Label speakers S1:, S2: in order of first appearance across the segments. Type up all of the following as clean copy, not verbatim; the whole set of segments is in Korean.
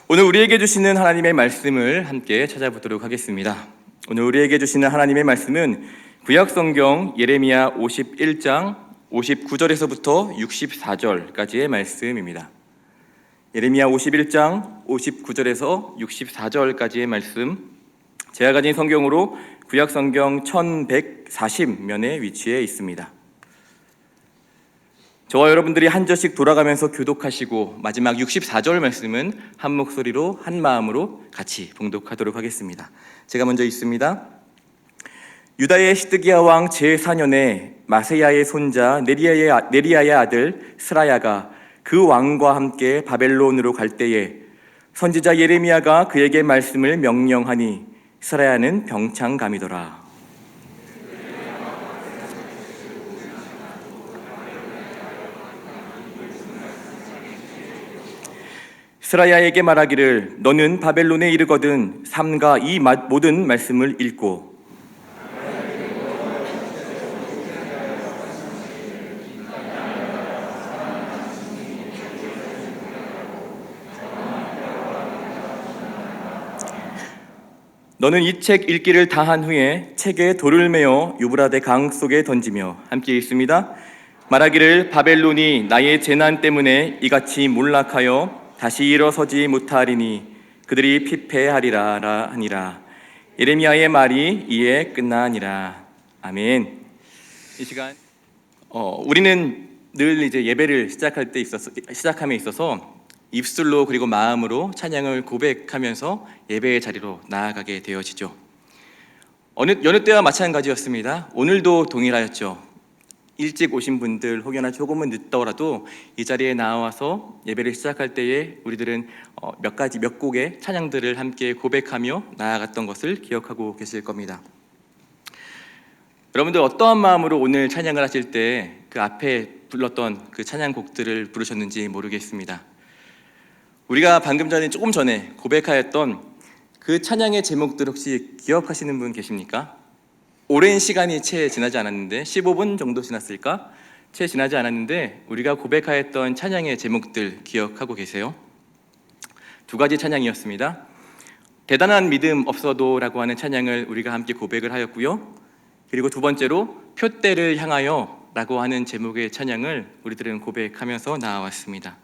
S1: 오늘 우리에게 주시는 하나님의 말씀을 함께 찾아보도록 하겠습니다. 오늘 우리에게 주시는 하나님의 말씀은 구약성경 예레미야 51장 59절에서부터 64절까지의 말씀입니다. 예레미야 51장 59절에서 64절까지의 말씀, 제가 가진 성경으로 구약성경 1140면에 위치해 있습니다. 저와 여러분들이 한 절씩 돌아가면서 교독하시고 마지막 64절 말씀은 한 목소리로 한 마음으로 같이 봉독하도록 하겠습니다. 제가 먼저 읽습니다. 유다의 시드기야 왕 제4년에 마세야의 손자 네리야의 아들 스라야가 그 왕과 함께 바벨론으로 갈 때에 선지자 예레미야가 그에게 말씀을 명령하니 스라야는 병창감이더라. 스라야에게 말하기를 너는 바벨론에 이르거든 삼가 이 모든 말씀을 읽고 너는 이 책 읽기를 다 한 후에 책에 돌을 메어 유브라데 강 속에 던지며 함께 읽습니다. 말하기를 바벨론이 나의 재난 때문에 이같이 몰락하여 다시 일어서지 못하리니 그들이 피폐하리라 하니라. 예레미야의 말이 이에 끝나니라. 아멘. 이 시간 우리는 늘 이제 예배를 시작함에 있어서 입술로 그리고 마음으로 찬양을 고백하면서 예배의 자리로 나아가게 되어지죠. 여느 때와 마찬가지였습니다. 오늘도 동일하였죠. 일찍 오신 분들 혹여나 조금은 늦더라도 이 자리에 나와서 예배를 시작할 때에 우리들은 몇 곡의 찬양들을 함께 고백하며 나아갔던 것을 기억하고 계실 겁니다. 여러분들 어떠한 마음으로 오늘 찬양을 하실 때 그 앞에 불렀던 그 찬양곡들을 부르셨는지 모르겠습니다. 우리가 방금 전에 조금 전에 고백하였던 그 찬양의 제목들 혹시 기억하시는 분 계십니까? 오랜 시간이 채 지나지 않았는데 15분 정도 지났을까? 채 지나지 않았는데 우리가 고백하였던 찬양의 제목들 기억하고 계세요? 두 가지 찬양이었습니다. 대단한 믿음 없어도 라고 하는 찬양을 우리가 함께 고백을 하였고요. 그리고 두 번째로 표대를 향하여 라고 하는 제목의 찬양을 우리들은 고백하면서 나아왔습니다.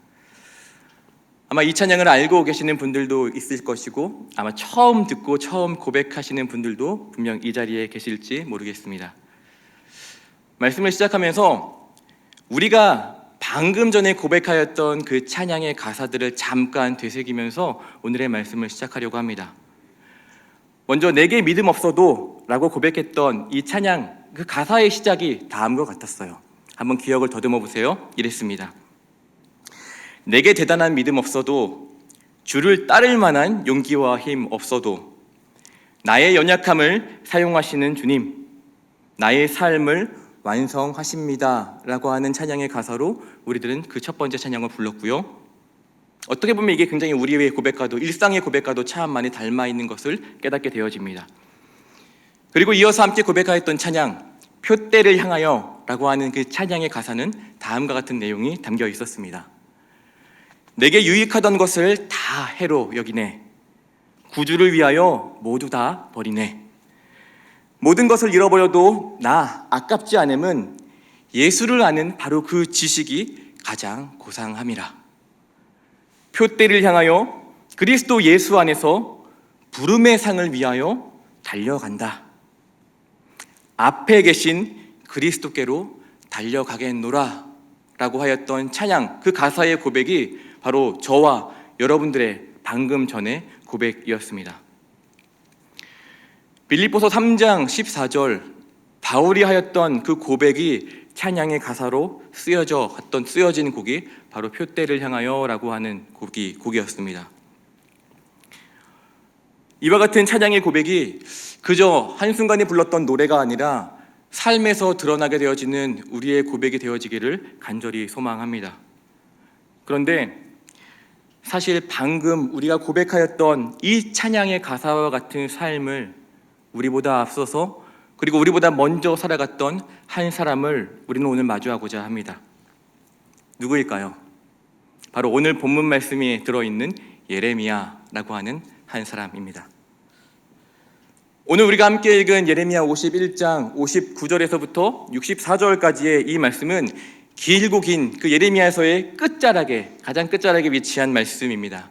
S1: 아마 이 찬양을 알고 계시는 분들도 있을 것이고 아마 처음 듣고 처음 고백하시는 분들도 분명 이 자리에 계실지 모르겠습니다. 말씀을 시작하면서 우리가 방금 전에 고백하였던 그 찬양의 가사들을 잠깐 되새기면서 오늘의 말씀을 시작하려고 합니다. 먼저 내게 믿음 없어도 라고 고백했던 이 찬양, 그 가사의 시작이 다음과 같았어요. 한번 기억을 더듬어 보세요. 이랬습니다. 내게 대단한 믿음 없어도 주를 따를 만한 용기와 힘 없어도 나의 연약함을 사용하시는 주님, 나의 삶을 완성하십니다 라고 하는 찬양의 가사로 우리들은 그 첫 번째 찬양을 불렀고요. 어떻게 보면 이게 굉장히 우리의 고백과도 일상의 고백과도 참 많이 닮아 있는 것을 깨닫게 되어집니다. 그리고 이어서 함께 고백하였던 찬양 표대를 향하여 라고 하는 그 찬양의 가사는 다음과 같은 내용이 담겨 있었습니다. 내게 유익하던 것을 다 해로 여기네. 구주를 위하여 모두 다 버리네. 모든 것을 잃어버려도 나 아깝지 않음은 예수를 아는 바로 그 지식이 가장 고상함이라. 표대를 향하여 그리스도 예수 안에서 부름의 상을 위하여 달려간다. 앞에 계신 그리스도께로 달려가겠노라 라고 하였던 찬양, 그 가사의 고백이 바로 저와 여러분들의 방금 전의 고백이었습니다. 빌립보서 3장 14절 바울이 하였던 그 고백이 찬양의 가사로 쓰여진 곡이 바로 표대를 향하여 라고 하는 곡이었습니다. 이와 같은 찬양의 고백이 그저 한순간에 불렀던 노래가 아니라 삶에서 드러나게 되어지는 우리의 고백이 되어지기를 간절히 소망합니다. 그런데 사실 방금 우리가 고백하였던 이 찬양의 가사와 같은 삶을 우리보다 앞서서 그리고 우리보다 먼저 살아갔던 한 사람을 우리는 오늘 마주하고자 합니다. 누구일까요? 바로 오늘 본문 말씀에 들어있는 예레미야라고 하는 한 사람입니다. 오늘 우리가 함께 읽은 예레미야 51장 59절에서부터 64절까지의 이 말씀은 길고 긴 그 예레미야서의 끝자락에, 가장 끝자락에 위치한 말씀입니다.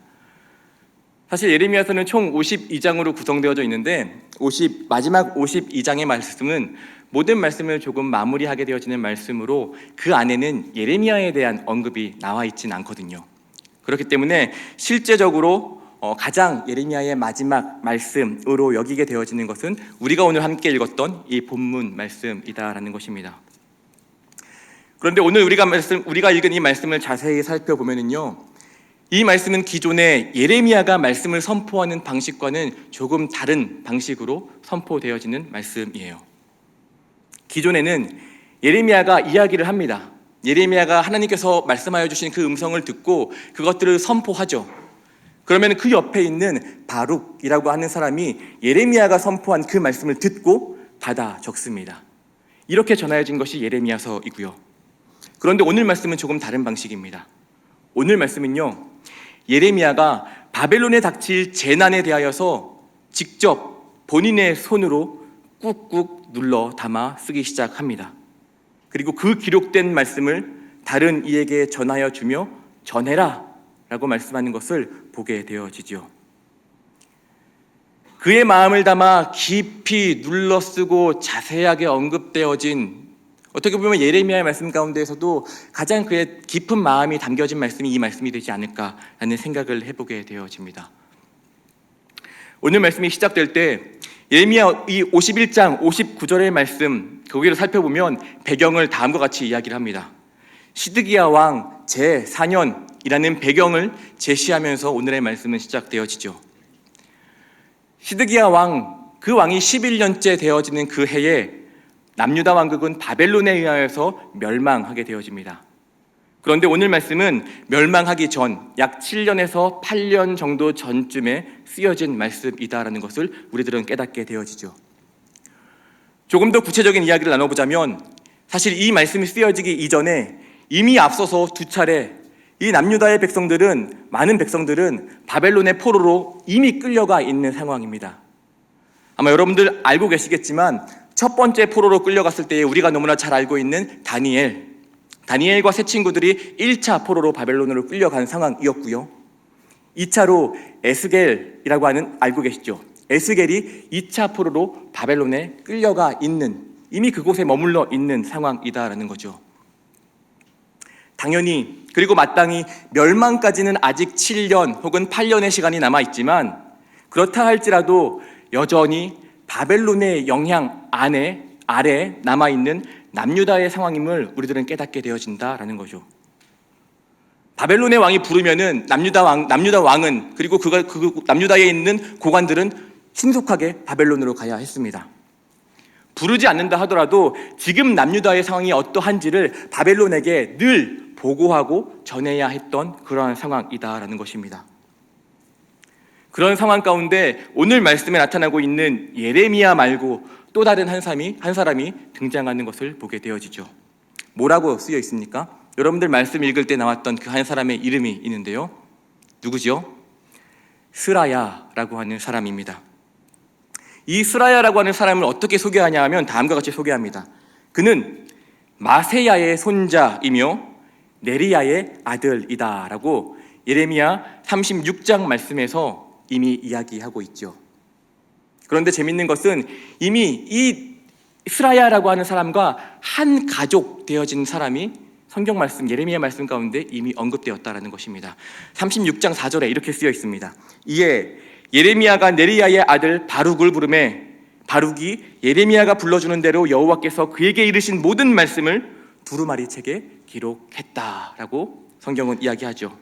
S1: 사실 예레미야서는 총 52장으로 구성되어져 있는데 마지막 52장의 말씀은 모든 말씀을 조금 마무리하게 되어지는 말씀으로 그 안에는 예레미야에 대한 언급이 나와 있진 않거든요. 그렇기 때문에 실제적으로 가장 예레미야의 마지막 말씀으로 여기게 되어지는 것은 우리가 오늘 함께 읽었던 이 본문 말씀이다라는 것입니다. 그런데 오늘 우리가 읽은 이 말씀을 자세히 살펴보면요, 이 말씀은 기존에 예레미야가 말씀을 선포하는 방식과는 조금 다른 방식으로 선포되어지는 말씀이에요. 기존에는 예레미야가 이야기를 합니다. 예레미야가 하나님께서 말씀하여 주신 그 음성을 듣고 그것들을 선포하죠. 그러면 그 옆에 있는 바룩이라고 하는 사람이 예레미야가 선포한 그 말씀을 듣고 받아 적습니다. 이렇게 전하여진 것이 예레미야서이고요. 그런데 오늘 말씀은 조금 다른 방식입니다. 오늘 말씀은요, 예레미야가 바벨론에 닥칠 재난에 대하여서 직접 본인의 손으로 꾹꾹 눌러 담아 쓰기 시작합니다. 그리고 그 기록된 말씀을 다른 이에게 전하여 주며 전해라 라고 말씀하는 것을 보게 되어지죠. 그의 마음을 담아 깊이 눌러쓰고 자세하게 언급되어진, 어떻게 보면 예레미야의 말씀 가운데에서도 가장 그의 깊은 마음이 담겨진 말씀이 이 말씀이 되지 않을까라는 생각을 해보게 되어집니다. 오늘 말씀이 시작될 때 예레미야 이 51장 59절의 말씀, 거기를 살펴보면 배경을 다음과 같이 이야기를 합니다. 시드기야 왕 제4년이라는 배경을 제시하면서 오늘의 말씀은 시작되어지죠. 시드기야 왕, 그 왕이 11년째 되어지는 그 해에 남유다 왕국은 바벨론에 의하여서 멸망하게 되어집니다. 그런데 오늘 말씀은 멸망하기 전 약 7년에서 8년 정도 전쯤에 쓰여진 말씀이다라는 것을 우리들은 깨닫게 되어지죠. 조금 더 구체적인 이야기를 나눠보자면 사실 이 말씀이 쓰여지기 이전에 이미 앞서서 두 차례 이 남유다의 백성들은, 많은 백성들은 바벨론의 포로로 이미 끌려가 있는 상황입니다. 아마 여러분들 알고 계시겠지만 첫 번째 포로로 끌려갔을 때에 우리가 너무나 잘 알고 있는 다니엘과 세 친구들이 1차 포로로 바벨론으로 끌려간 상황이었고요. 2차로 에스겔이라고 하는, 알고 계시죠? 에스겔이 2차 포로로 바벨론에 끌려가 있는, 이미 그곳에 머물러 있는 상황이다라는 거죠. 당연히, 그리고 마땅히 멸망까지는 아직 7년 혹은 8년의 시간이 남아있지만 그렇다 할지라도 여전히 바벨론의 영향 아래 남아있는 남유다의 상황임을 우리들은 깨닫게 되어진다라는 거죠. 바벨론의 왕이 부르면은 남유다 왕은, 그리고 남유다에 있는 고관들은 신속하게 바벨론으로 가야 했습니다. 부르지 않는다 하더라도 지금 남유다의 상황이 어떠한지를 바벨론에게 늘 보고하고 전해야 했던 그러한 상황이다라는 것입니다. 그런 상황 가운데 오늘 말씀에 나타나고 있는 예레미야 말고 또 다른 한 사람이 등장하는 것을 보게 되어지죠. 뭐라고 쓰여 있습니까? 여러분들 말씀 읽을 때 나왔던 그 한 사람의 이름이 있는데요. 누구죠? 스라야라고 하는 사람입니다. 이 스라야라고 하는 사람을 어떻게 소개하냐 하면 다음과 같이 소개합니다. 그는 마세야의 손자이며 네리야의 아들이다라고 예레미야 36장 말씀에서 이미 이야기하고 있죠. 그런데 재밌는 것은 이미 이 스라야라고 하는 사람과 한 가족 되어진 사람이 성경 말씀, 예레미야 말씀 가운데 이미 언급되었다라는 것입니다. 36장 4절에 이렇게 쓰여 있습니다. 이에 예레미야가 네리야의 아들 바룩을 부르매 바룩이 예레미야가 불러주는 대로 여호와께서 그에게 이르신 모든 말씀을 두루마리 책에 기록했다라고 성경은 이야기하죠.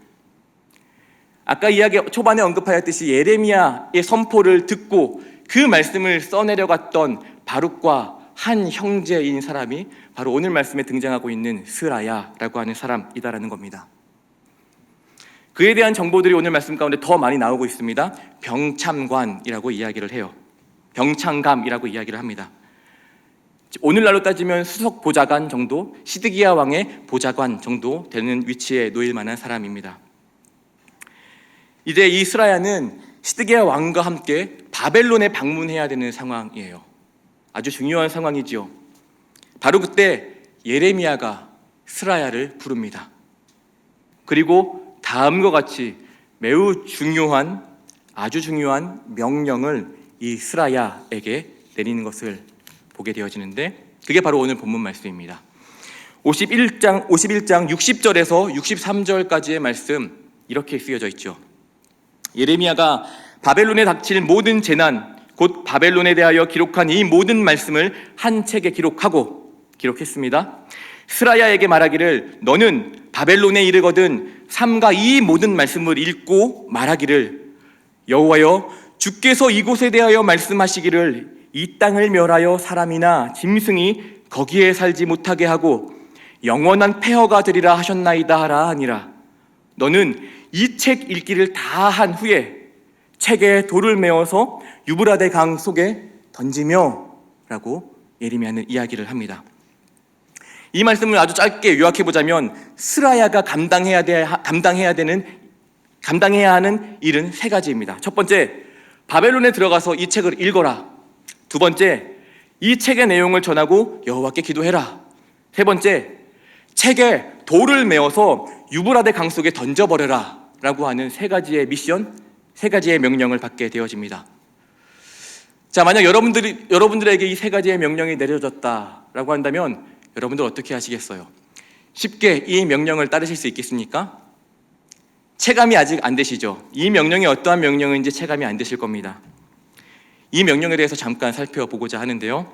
S1: 아까 초반에 언급하였듯이 예레미야의 선포를 듣고 그 말씀을 써내려갔던 바룩과 한 형제인 사람이 바로 오늘 말씀에 등장하고 있는 스라야라고 하는 사람이다라는 겁니다. 그에 대한 정보들이 오늘 말씀 가운데 더 많이 나오고 있습니다. 병참관이라고 이야기를 해요. 병창감이라고 이야기를 합니다. 오늘날로 따지면 수석 보좌관 정도, 시드기야 왕의 보좌관 정도 되는 위치에 놓일 만한 사람입니다. 이제 이 스라야는 시드기야 왕과 함께 바벨론에 방문해야 되는 상황이에요. 아주 중요한 상황이지요. 바로 그때 예레미야가 스라야를 부릅니다. 그리고 다음과 같이 매우 중요한, 아주 중요한 명령을 이 스라야에게 내리는 것을 보게 되어지는데, 그게 바로 오늘 본문 말씀입니다. 51장 60절에서 63절까지의 말씀, 이렇게 쓰여져 있죠. 예레미야가 바벨론에 닥칠 모든 재난, 곧 바벨론에 대하여 기록한 이 모든 말씀을 한 책에 기록했습니다. 스라야에게 말하기를, 너는 바벨론에 이르거든 삼가 이 모든 말씀을 읽고 말하기를, 여호와여 주께서 이곳에 대하여 말씀하시기를, 이 땅을 멸하여 사람이나 짐승이 거기에 살지 못하게 하고 영원한 폐허가 되리라 하셨나이다 하라 하니라. 너는 이 책 읽기를 다 한 후에 책에 돌을 메어서 유브라데 강 속에 던지며, 라고 예레미야는 이야기를 합니다. 이 말씀을 아주 짧게 요약해보자면, 스라야가 감당해야 하는 일은 세 가지입니다. 첫 번째, 바벨론에 들어가서 이 책을 읽어라. 두 번째, 이 책의 내용을 전하고 여호와께 기도해라. 세 번째, 책에 돌을 메어서 유브라데 강 속에 던져버려라 라고 하는 세 가지의 미션, 세 가지의 명령을 받게 되어집니다. 자, 만약 여러분들에게 이 세 가지의 명령이 내려졌다라고 한다면 여러분들 어떻게 하시겠어요? 쉽게 이 명령을 따르실 수 있겠습니까? 체감이 아직 안 되시죠? 이 명령이 어떠한 명령인지 체감이 안 되실 겁니다. 이 명령에 대해서 잠깐 살펴보고자 하는데요.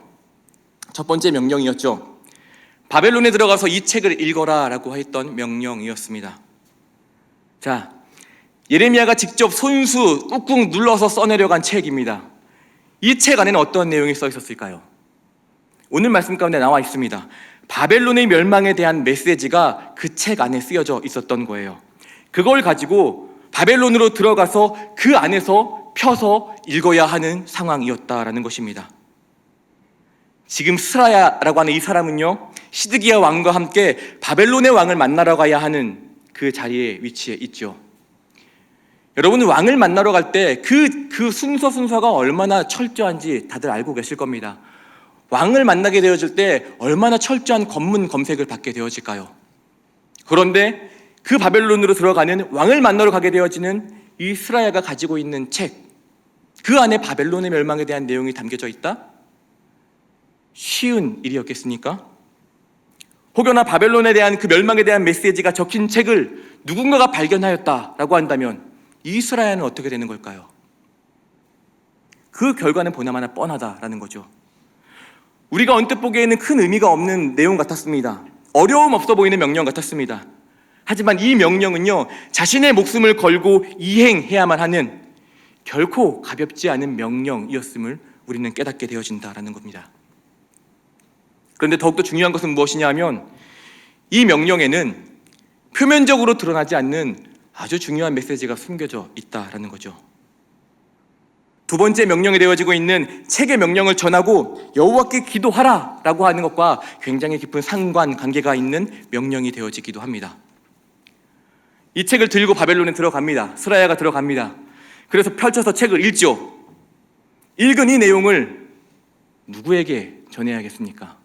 S1: 첫 번째 명령이었죠. 바벨론에 들어가서 이 책을 읽어라 라고 했던 명령이었습니다. 자, 예레미야가 직접 손수 꾹꾹 눌러서 써내려간 책입니다. 이 책 안에는 어떤 내용이 써 있었을까요? 오늘 말씀 가운데 나와 있습니다. 바벨론의 멸망에 대한 메시지가 그 책 안에 쓰여져 있었던 거예요. 그걸 가지고 바벨론으로 들어가서 그 안에서 펴서 읽어야 하는 상황이었다라는 것입니다. 지금 스라야라고 하는 이 사람은요, 시드기야 왕과 함께 바벨론의 왕을 만나러 가야 하는 그 자리에 위치해 있죠. 여러분은 왕을 만나러 갈 때 그 순서가 얼마나 철저한지 다들 알고 계실 겁니다. 왕을 만나게 되어질 때 얼마나 철저한 검문 검색을 받게 되어질까요? 그런데 그 바벨론으로 들어가는 왕을 만나러 가게 되어지는 이 스라야가 가지고 있는 책, 그 안에 바벨론의 멸망에 대한 내용이 담겨져 있다? 쉬운 일이었겠습니까? 혹여나 바벨론에 대한 그 멸망에 대한 메시지가 적힌 책을 누군가가 발견하였다라고 한다면 이 스라야는 어떻게 되는 걸까요? 그 결과는 보나마나 뻔하다라는 거죠. 우리가 언뜻 보기에는 큰 의미가 없는 내용 같았습니다. 어려움 없어 보이는 명령 같았습니다. 하지만 이 명령은요, 자신의 목숨을 걸고 이행해야만 하는 결코 가볍지 않은 명령이었음을 우리는 깨닫게 되어진다라는 겁니다. 그런데 더욱더 중요한 것은 무엇이냐 하면, 이 명령에는 표면적으로 드러나지 않는 아주 중요한 메시지가 숨겨져 있다라는 거죠. 두 번째 명령이 되어지고 있는 책의 명령을 전하고 여호와께 기도하라 라고 하는 것과 굉장히 깊은 상관관계가 있는 명령이 되어지기도 합니다. 이 책을 들고 바벨론에 들어갑니다. 스라야가 들어갑니다. 그래서 펼쳐서 책을 읽죠. 읽은 이 내용을 누구에게 전해야겠습니까?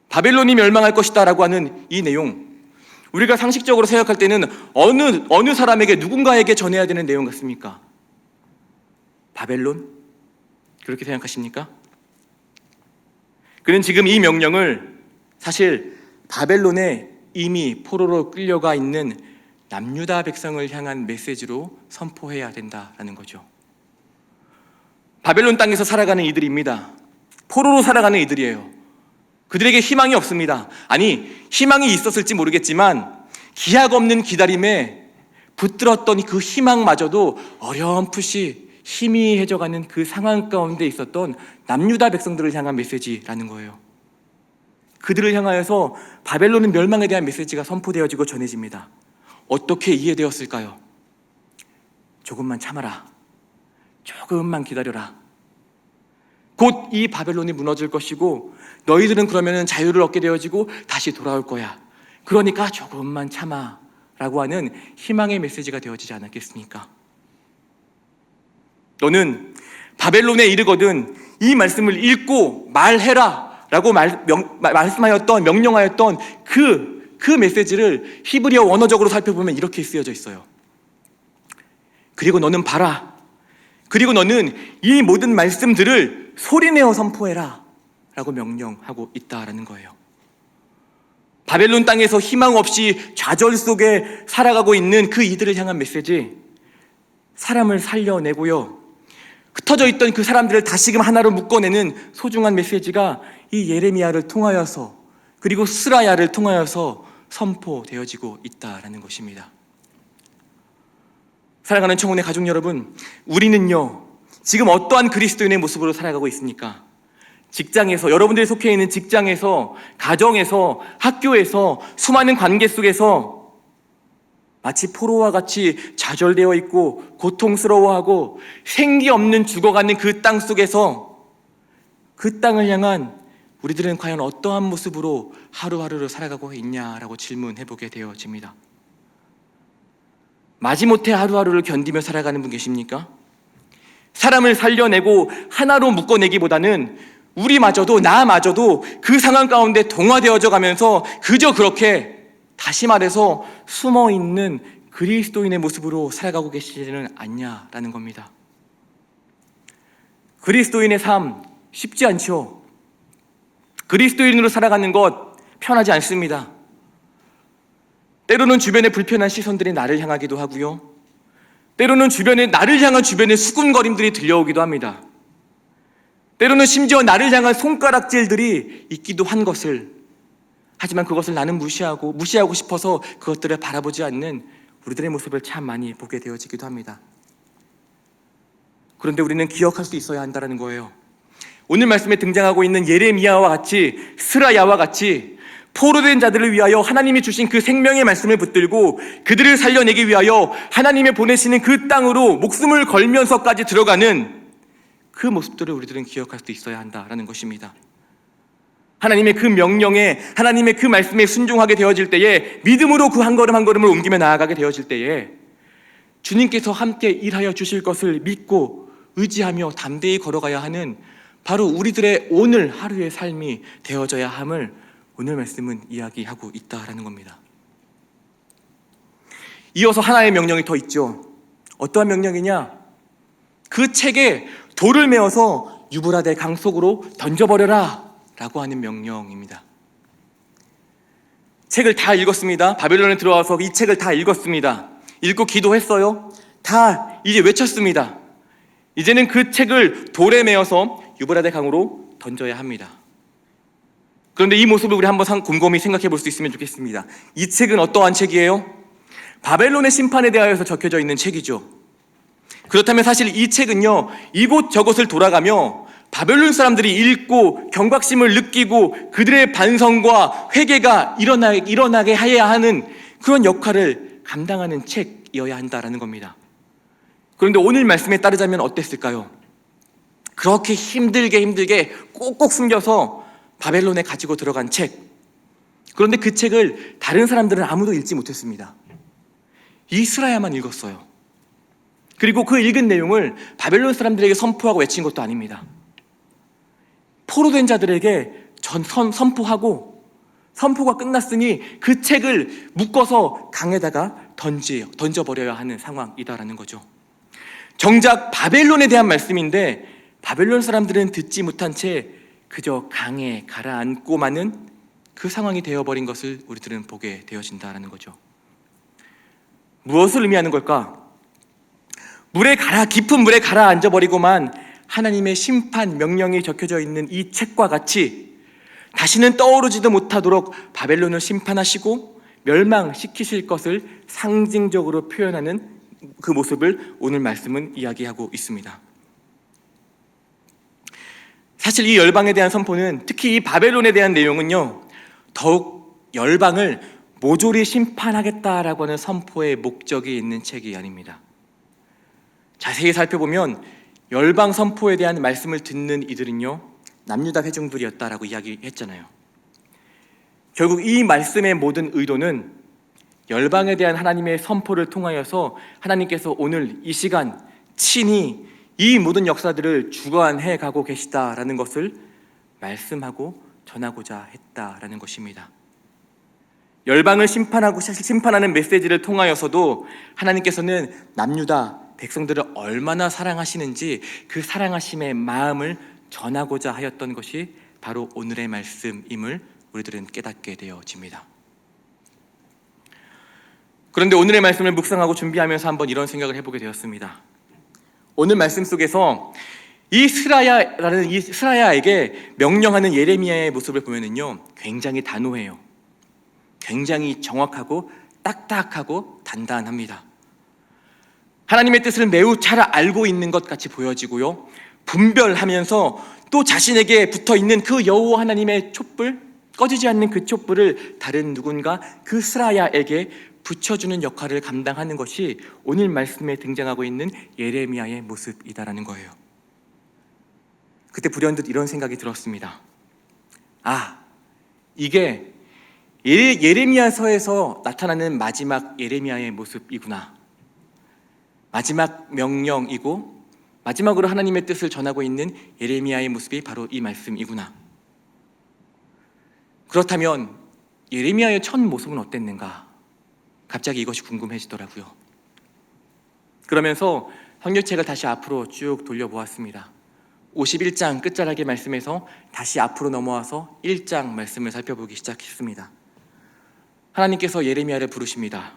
S1: 바벨론이 멸망할 것이다 라고 하는 이 내용, 우리가 상식적으로 생각할 때는 어느 사람에게, 누군가에게 전해야 되는 내용 같습니까? 바벨론? 그렇게 생각하십니까? 그는 지금 이 명령을 사실 바벨론에 이미 포로로 끌려가 있는 남유다 백성을 향한 메시지로 선포해야 된다라는 거죠. 바벨론 땅에서 살아가는 이들입니다. 포로로 살아가는 이들이에요. 그들에게 희망이 없습니다. 아니, 희망이 있었을지 모르겠지만 기약 없는 기다림에 붙들었던 그 희망마저도 어렴풋이 희미해져가는 그 상황 가운데 있었던 남유다 백성들을 향한 메시지라는 거예요. 그들을 향하여서 바벨론은 멸망에 대한 메시지가 선포되어지고 전해집니다. 어떻게 이해되었을까요? 조금만 참아라. 조금만 기다려라. 곧 이 바벨론이 무너질 것이고 너희들은 그러면 자유를 얻게 되어지고 다시 돌아올 거야. 그러니까 조금만 참아 라고 하는 희망의 메시지가 되어지지 않았겠습니까? 너는 바벨론에 이르거든 이 말씀을 읽고 말해라 라고 말씀하였던, 명령하였던 그 메시지를 히브리어 원어적으로 살펴보면 이렇게 쓰여져 있어요. 그리고 너는 봐라. 그리고 너는 이 모든 말씀들을 소리내어 선포해라 라고 명령하고 있다라는 거예요. 바벨론 땅에서 희망 없이 좌절 속에 살아가고 있는 그 이들을 향한 메시지, 사람을 살려내고요, 흩어져 있던 그 사람들을 다시금 하나로 묶어내는 소중한 메시지가 이 예레미야를 통하여서, 그리고 스라야를 통하여서 선포되어지고 있다라는 것입니다. 사랑하는 청혼의 가족 여러분, 우리는요 지금 어떠한 그리스도인의 모습으로 살아가고 있습니까? 직장에서, 여러분들이 속해 있는 직장에서, 가정에서, 학교에서, 수많은 관계 속에서 마치 포로와 같이 좌절되어 있고 고통스러워하고 생기 없는 죽어가는 그 땅 속에서 그 땅을 향한 우리들은 과연 어떠한 모습으로 하루하루를 살아가고 있냐라고 질문해 보게 되어집니다. 마지못해 하루하루를 견디며 살아가는 분 계십니까? 사람을 살려내고 하나로 묶어내기보다는 우리마저도, 나마저도 그 상황 가운데 동화되어져 가면서 그저 그렇게, 다시 말해서 숨어있는 그리스도인의 모습으로 살아가고 계시지는 않냐라는 겁니다. 그리스도인의 삶 쉽지 않죠. 그리스도인으로 살아가는 것 편하지 않습니다. 때로는 주변의 불편한 시선들이 나를 향하기도 하고요, 때로는 나를 향한 주변의 수군거림들이 들려오기도 합니다. 때로는 심지어 나를 향한 손가락질들이 있기도 한 것을, 하지만 그것을 나는 무시하고 싶어서 그것들을 바라보지 않는 우리들의 모습을 참 많이 보게 되어지기도 합니다. 그런데 우리는 기억할 수 있어야 한다는 거예요. 오늘 말씀에 등장하고 있는 예레미야와 같이, 스라야와 같이 포로된 자들을 위하여 하나님이 주신 그 생명의 말씀을 붙들고 그들을 살려내기 위하여 하나님의 보내시는 그 땅으로 목숨을 걸면서까지 들어가는 그 모습들을 우리들은 기억할 수 있어야 한다라는 것입니다. 하나님의 그 명령에, 하나님의 그 말씀에 순종하게 되어질 때에, 믿음으로 그 한 걸음 한 걸음을 옮기며 나아가게 되어질 때에 주님께서 함께 일하여 주실 것을 믿고 의지하며 담대히 걸어가야 하는 바로 우리들의 오늘 하루의 삶이 되어져야 함을 오늘 말씀은 이야기하고 있다라는 겁니다. 이어서 하나의 명령이 더 있죠. 어떠한 명령이냐? 그 책에 돌을 메어서 유브라데 강 속으로 던져버려라 라고 하는 명령입니다. 책을 다 읽었습니다. 바벨론에 들어와서 이 책을 다 읽었습니다. 읽고 기도했어요. 다 이제 외쳤습니다. 이제는 그 책을 돌에 메어서 유브라데 강으로 던져야 합니다. 그런데 이 모습을 우리 한번 곰곰이 생각해 볼 수 있으면 좋겠습니다. 이 책은 어떠한 책이에요? 바벨론의 심판에 대하여서 적혀져 있는 책이죠. 그렇다면 사실 이 책은요, 이곳저곳을 돌아가며 바벨론 사람들이 읽고 경각심을 느끼고 그들의 반성과 회개가 일어나게 해야 하는 그런 역할을 감당하는 책이어야 한다라는 겁니다. 그런데 오늘 말씀에 따르자면 어땠을까요? 그렇게 힘들게 꼭꼭 숨겨서 바벨론에 가지고 들어간 책. 그런데 그 책을 다른 사람들은 아무도 읽지 못했습니다. 이스라야만 읽었어요. 그리고 그 읽은 내용을 바벨론 사람들에게 선포하고 외친 것도 아닙니다. 포로된 자들에게 선포하고, 선포가 끝났으니 그 책을 묶어서 강에다가 던져버려야 하는 상황이다라는 거죠. 정작 바벨론에 대한 말씀인데 바벨론 사람들은 듣지 못한 채 그저 강에 가라앉고 마는 그 상황이 되어버린 것을 우리들은 보게 되어진다라는 거죠. 무엇을 의미하는 걸까? 깊은 물에 가라앉아버리고만 하나님의 심판 명령이 적혀져 있는 이 책과 같이 다시는 떠오르지도 못하도록 바벨론을 심판하시고 멸망시키실 것을 상징적으로 표현하는 그 모습을 오늘 말씀은 이야기하고 있습니다. 사실 이 열방에 대한 선포는, 특히 이 바벨론에 대한 내용은요, 더욱 열방을 모조리 심판하겠다라고 하는 선포의 목적이 있는 책이 아닙니다. 자세히 살펴보면 열방 선포에 대한 말씀을 듣는 이들은요, 남유다 회중들이었다라고 이야기했잖아요. 결국 이 말씀의 모든 의도는 열방에 대한 하나님의 선포를 통하여서 하나님께서 오늘 이 시간 친히 이 모든 역사들을 주관해 가고 계시다라는 것을 말씀하고 전하고자 했다라는 것입니다. 열방을 심판하는 메시지를 통하여서도 하나님께서는 남유다 백성들을 얼마나 사랑하시는지 그 사랑하심의 마음을 전하고자 하였던 것이 바로 오늘의 말씀임을 우리들은 깨닫게 되어집니다. 그런데 오늘의 말씀을 묵상하고 준비하면서 한번 이런 생각을 해보게 되었습니다. 오늘 말씀 속에서 이 스라야에게 명령하는 예레미야의 모습을 보면은요, 굉장히 단호해요. 굉장히 정확하고 딱딱하고 단단합니다. 하나님의 뜻을 매우 잘 알고 있는 것 같이 보여지고요, 분별하면서 또 자신에게 붙어있는 그 여호와 하나님의 촛불, 꺼지지 않는 그 촛불을 다른 누군가 그 스라야에게 붙여주는 역할을 감당하는 것이 오늘 말씀에 등장하고 있는 예레미야의 모습이다라는 거예요. 그때 불현듯 이런 생각이 들었습니다. 이게 예레미야서에서 나타나는 마지막 예레미야의 모습이구나. 마지막 명령이고 마지막으로 하나님의 뜻을 전하고 있는 예레미야의 모습이 바로 이 말씀이구나. 그렇다면 예레미야의 첫 모습은 어땠는가? 갑자기 이것이 궁금해지더라고요. 그러면서 성경책을 다시 앞으로 쭉 돌려보았습니다. 51장 끝자락의 말씀에서 다시 앞으로 넘어와서 1장 말씀을 살펴보기 시작했습니다. 하나님께서 예레미야를 부르십니다.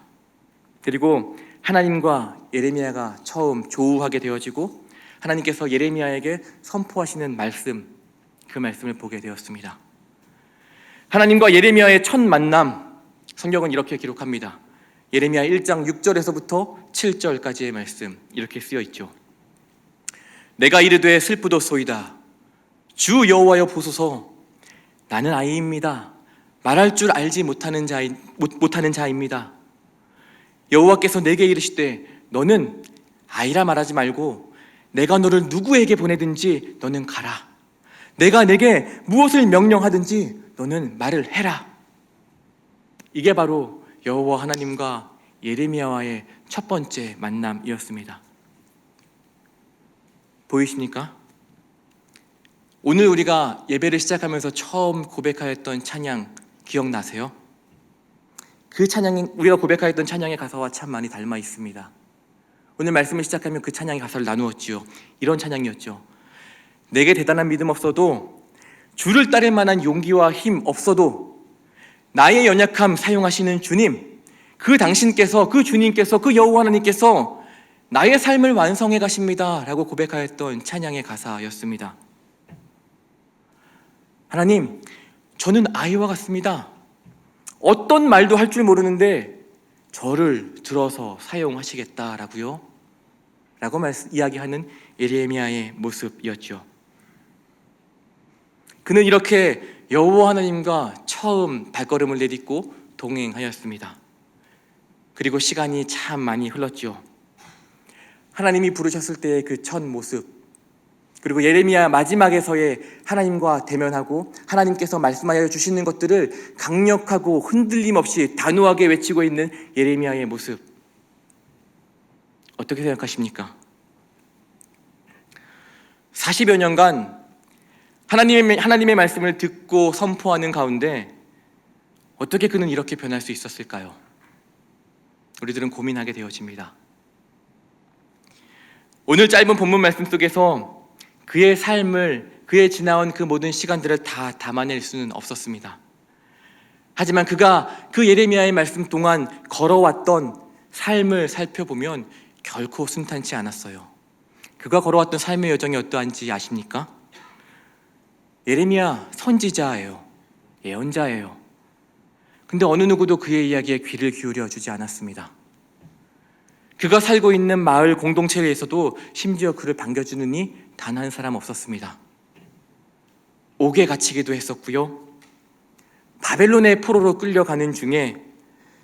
S1: 그리고 하나님과 예레미야가 처음 조우하게 되어지고 하나님께서 예레미야에게 선포하시는 말씀, 그 말씀을 보게 되었습니다. 하나님과 예레미야의 첫 만남, 성경은 이렇게 기록합니다. 예레미야 1장 6절에서부터 7절까지의 말씀, 이렇게 쓰여 있죠. 내가 이르되 슬프도소이다. 주 여호와여 보소서. 나는 아이입니다. 말할 줄 알지 못하는 자입니다. 여호와께서 내게 이르시되 너는 아이라 말하지 말고 내가 너를 누구에게 보내든지 너는 가라. 내가 내게 무엇을 명령하든지 너는 말을 해라. 이게 바로 여호와 하나님과 예레미야와의 첫 번째 만남이었습니다. 보이십니까? 오늘 우리가 예배를 시작하면서 처음 고백하였던 찬양 기억나세요? 그 찬양이 우리가 고백하였던 찬양의 가사와 참 많이 닮아 있습니다. 오늘 말씀을 시작하면 그 찬양의 가사를 나누었지요. 이런 찬양이었죠. 내게 대단한 믿음 없어도, 주를 따를 만한 용기와 힘 없어도 나의 연약함 사용하시는 주님, 그 당신께서, 그 주님께서, 그 여호와 하나님께서 나의 삶을 완성해 가십니다 라고 고백하였던 찬양의 가사였습니다. 하나님, 저는 아이와 같습니다. 어떤 말도 할 줄 모르는데 저를 들어서 사용하시겠다라고요? 라고 이야기하는 예레미야의 모습이었죠. 그는 이렇게 여호와 하나님과 처음 발걸음을 내딛고 동행하였습니다. 그리고 시간이 참 많이 흘렀죠. 하나님이 부르셨을 때의 그 첫 모습, 그리고 예레미야 마지막에서의 하나님과 대면하고 하나님께서 말씀하여 주시는 것들을 강력하고 흔들림 없이 단호하게 외치고 있는 예레미야의 모습, 어떻게 생각하십니까? 40여 년간 하나님의 말씀을 듣고 선포하는 가운데 어떻게 그는 이렇게 변할 수 있었을까요? 우리들은 고민하게 되어집니다. 오늘 짧은 본문 말씀 속에서 그의 삶을, 그의 지나온 그 모든 시간들을 다 담아낼 수는 없었습니다. 하지만 그가 그 예레미야의 말씀 동안 걸어왔던 삶을 살펴보면 결코 순탄치 않았어요. 그가 걸어왔던 삶의 여정이 어떠한지 아십니까? 예레미야 선지자예요. 예언자예요. 근데 어느 누구도 그의 이야기에 귀를 기울여 주지 않았습니다. 그가 살고 있는 마을 공동체에서도 심지어 그를 반겨주는 이 단 한 사람 없었습니다. 옥에 갇히기도 했었고요. 바벨론의 포로로 끌려가는 중에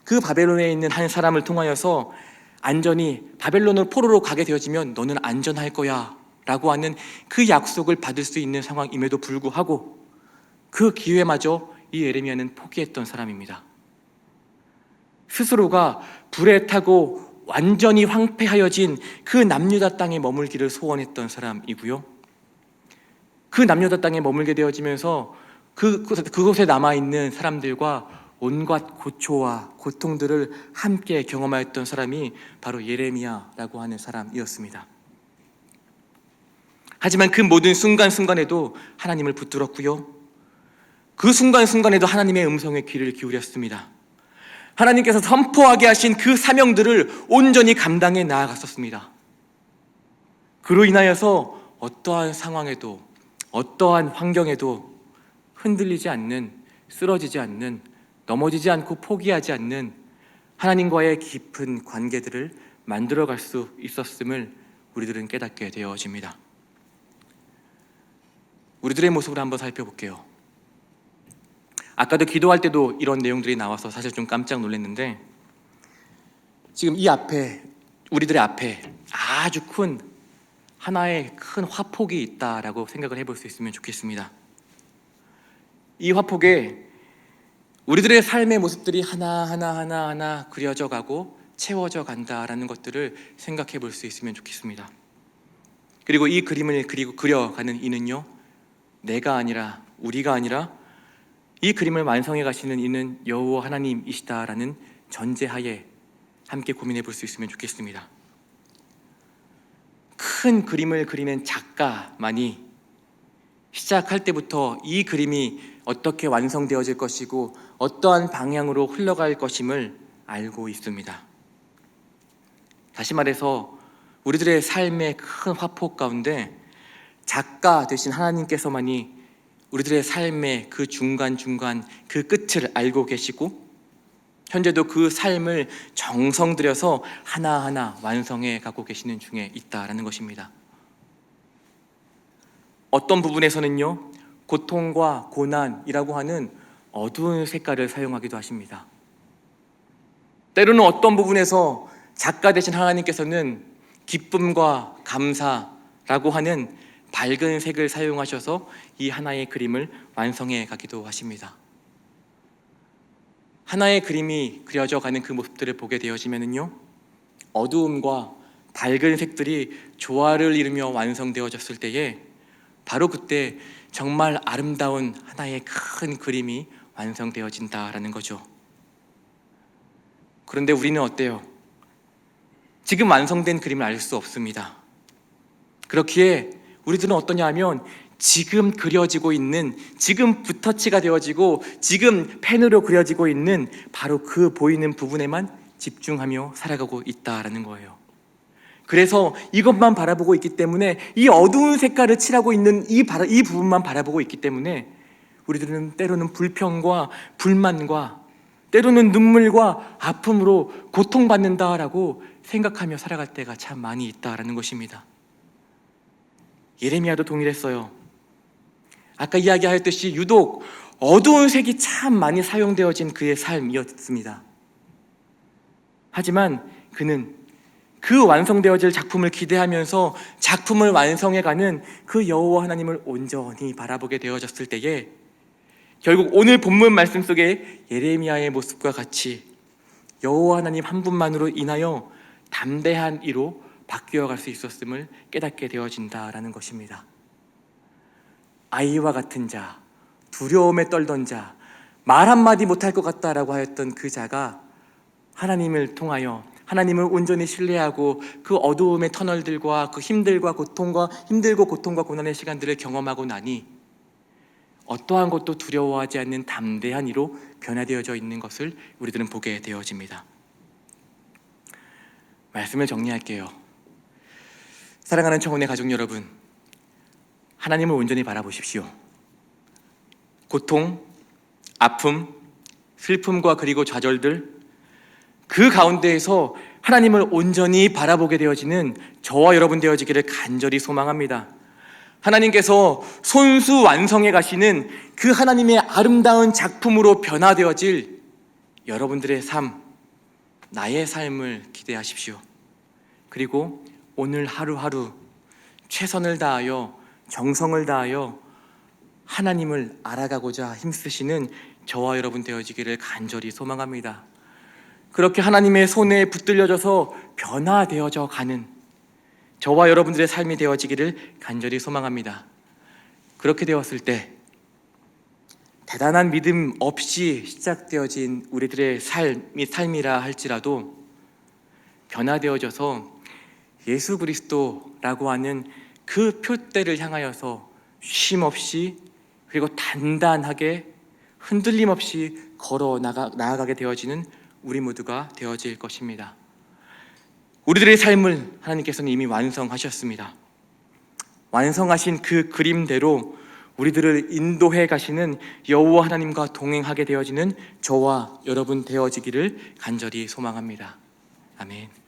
S1: 그 바벨론에 있는 한 사람을 통하여서 안전히 바벨론으로 포로로 가게 되어지면 너는 안전할 거야 라고 하는 그 약속을 받을 수 있는 상황임에도 불구하고 그 기회마저 이 예레미야는 포기했던 사람입니다. 스스로가 불에 타고 완전히 황폐하여진 그 남유다 땅에 머물기를 소원했던 사람이고요. 그 남유다 땅에 머물게 되어지면서 그곳에 남아있는 사람들과 온갖 고초와 고통들을 함께 경험하였던 사람이 바로 예레미야라고 하는 사람이었습니다. 하지만 그 모든 순간순간에도 하나님을 붙들었고요, 그 순간순간에도 하나님의 음성에 귀를 기울였습니다. 하나님께서 선포하게 하신 그 사명들을 온전히 감당해 나아갔었습니다. 그로 인하여서 어떠한 상황에도, 어떠한 환경에도 흔들리지 않는, 쓰러지지 않는, 넘어지지 않고 포기하지 않는 하나님과의 깊은 관계들을 만들어갈 수 있었음을 우리들은 깨닫게 되어집니다. 우리들의 모습을 한번 살펴볼게요. 아까도 기도할 때도 이런 내용들이 나와서 사실 좀 깜짝 놀랐는데, 지금 이 앞에, 우리들의 앞에 아주 큰 하나의 큰 화폭이 있다라고 생각을 해볼 수 있으면 좋겠습니다. 이 화폭에 우리들의 삶의 모습들이 하나하나 그려져 가고 채워져 간다라는 것들을 생각해 볼 수 있으면 좋겠습니다. 그리고 이 그림을 그려가는 이는요, 내가 아니라, 우리가 아니라 이 그림을 완성해 가시는 이는 여호와 하나님이시다라는 전제하에 함께 고민해 볼 수 있으면 좋겠습니다. 큰 그림을 그리는 작가만이 시작할 때부터 이 그림이 어떻게 완성되어질 것이고 어떠한 방향으로 흘러갈 것임을 알고 있습니다. 다시 말해서 우리들의 삶의 큰 화폭 가운데 작가 되신 하나님께서만이 우리들의 삶의 그 중간중간 그 끝을 알고 계시고 현재도 그 삶을 정성 들여서 하나하나 완성해 가고 계시는 중에 있다라는 것입니다. 어떤 부분에서는요, 고통과 고난이라고 하는 어두운 색깔을 사용하기도 하십니다. 때로는 어떤 부분에서 작가 되신 하나님께서는 기쁨과 감사라고 하는 밝은 색을 사용하셔서 이 하나의 그림을 완성해 가기도 하십니다. 하나의 그림이 그려져 가는 그 모습들을 보게 되어지면요, 어두움과 밝은 색들이 조화를 이루며 완성되어졌을 때에 바로 그때 정말 아름다운 하나의 큰 그림이 완성되어진다라는 거죠. 그런데 우리는 어때요? 지금 완성된 그림을 알 수 없습니다. 그렇기에 우리들은 어떠냐 하면 지금 그려지고 있는, 지금 붓터치가 되어지고 지금 펜으로 그려지고 있는 바로 그 보이는 부분에만 집중하며 살아가고 있다라는 거예요. 그래서 이것만 바라보고 있기 때문에, 이 어두운 색깔을 칠하고 있는 이 부분만 바라보고 있기 때문에 우리들은 때로는 불평과 불만과 때로는 눈물과 아픔으로 고통받는다라고 생각하며 살아갈 때가 참 많이 있다라는 것입니다. 예레미야도 동일했어요. 아까 이야기하였듯이 유독 어두운 색이 참 많이 사용되어진 그의 삶이었습니다. 하지만 그는 그 완성되어질 작품을 기대하면서 작품을 완성해가는 그 여호와 하나님을 온전히 바라보게 되어졌을 때에 결국 오늘 본문 말씀 속에 예레미야의 모습과 같이 여호와 하나님 한 분만으로 인하여 담대한 이로 바뀌어갈 수 있었음을 깨닫게 되어진다라는 것입니다. 아이와 같은 자, 두려움에 떨던 자, 말 한마디 못할 것 같다라고 하였던 그 자가 하나님을 통하여 하나님을 온전히 신뢰하고 그 어두움의 터널들과 그 힘들고 고통과 고난의 시간들을 경험하고 나니 어떠한 것도 두려워하지 않는 담대한 이로 변화되어져 있는 것을 우리들은 보게 되어집니다. 말씀을 정리할게요. 사랑하는 청혼의 가족 여러분, 하나님을 온전히 바라보십시오. 고통, 아픔, 슬픔과 그리고 좌절들, 그 가운데에서 하나님을 온전히 바라보게 되어지는 저와 여러분 되어지기를 간절히 소망합니다. 하나님께서 손수 완성해 가시는 그 하나님의 아름다운 작품으로 변화되어질 여러분들의 삶, 나의 삶을 기대하십시오. 그리고 오늘 하루하루 최선을 다하여 정성을 다하여 하나님을 알아가고자 힘쓰시는 저와 여러분 되어지기를 간절히 소망합니다. 그렇게 하나님의 손에 붙들려져서 변화되어져 가는 저와 여러분들의 삶이 되어지기를 간절히 소망합니다. 그렇게 되었을 때 대단한 믿음 없이 시작되어진 우리들의 삶이라 할지라도 변화되어져서 예수 그리스도라고 하는 그 표대를 향하여서 쉼 없이 그리고 단단하게 흔들림 없이 걸어 나아가게 되어지는 우리 모두가 되어질 것입니다. 우리들의 삶을 하나님께서는 이미 완성하셨습니다. 완성하신 그 그림대로 우리들을 인도해 가시는 여호와 하나님과 동행하게 되어지는 저와 여러분 되어지기를 간절히 소망합니다. 아멘.